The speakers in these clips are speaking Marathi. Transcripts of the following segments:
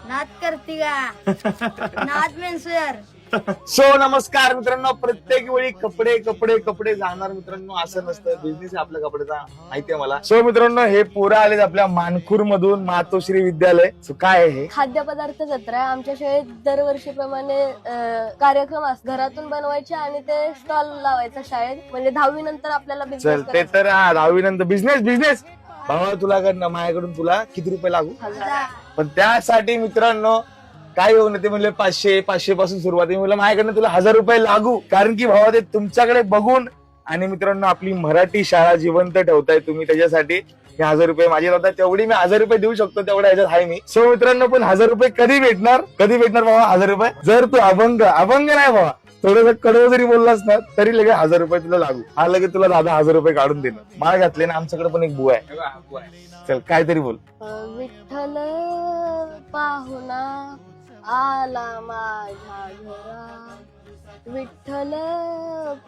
नाद करती का नाद मेन्सवेअर. सो नमस्कार मित्रांनो, प्रत्येक वेळी कपडे कपडे कपडे जाणार मित्रांनो, असं नसतं. बिझनेस आहे आपल्या कपड्याचा, माहितीये मला. सो मित्रांनो, हे पोरं आलेत आपल्या मानखूर मधून, मातोश्री विद्यालय. सो काय आहे हे? खाद्यपदार्थ जत्रा आहे. आमच्या शाळेत दरवर्षीप्रमाणे कार्यक्रम असतात. घरातून बनवायचे आणि ते स्टॉल लावायचा शाळेत. म्हणजे 10वी नंतर आपल्याला चल बिझनेस ते तर 10वी नंतर बिझनेस भावा, तुला कडनं माझ्याकडून तुला किती रुपये लागू? पण त्यासाठी मित्रांनो काय येऊ नये, ते म्हणले 500 पासून सुरुवात आहे. म्हणलं माझ्याकडनं तुला 1000 रुपये लागू, कारण की भावा ते तुमच्याकडे बघून आणि मित्रांनो आपली मराठी शाळा जिवंत ठेवताय तुम्ही, त्याच्यासाठी हे 1000 रुपये माझे होतात. तेवढी मी 1000 रुपये देऊ शकतो, तेवढ्या ह्याच्यात आहे मी. सो मित्रांनो, पण 1000 रुपये कधी भेटणार भावा? 1000 रुपये जर तू अभंग नाही भावा, थोडस कडवं जरी बोललास ना तरी लगेच 1000 रुपये तुला लागू. हा लगेच तुला दादा 1000 रुपये काढून देणं. माळ घातले ना, आमच्याकडे पण एक बुवा आहे. चल काहीतरी बोल. विठ्ठल पाहुणा आला माझ्या घरा, विठ्ठल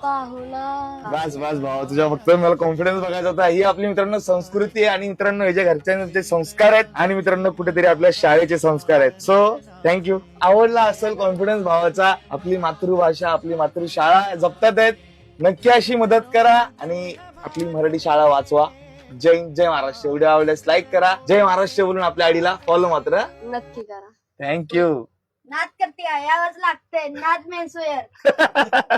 पाहुणा. बस भावा, तुझ्या फक्त मला कॉन्फिडन्स बघायचा होता. ही आपली मित्रांनो संस्कृती आहे आणि मित्रांनो ह्याच्या घरच्यांचे संस्कार आहेत आणि मित्रांनो कुठेतरी आपल्या शाळेचे संस्कार आहेत. So thank you. आवडला असेल कॉन्फिडन्स भावाचा. आपली मातृभाषा, आपली मातृशाळा जपतात आहेत. नक्की अशी मदत करा आणि आपली मराठी शाळा वाचवा. जय महाराष्ट्र. व्हिडिओ आवडल्यास लाईक करा. जय महाराष्ट्र बोलून आपल्या आईला फॉलो मात्र नक्की करा. थँक्यू. नाद करती का यावंच लागतंय. नाद मेन्सवेअर.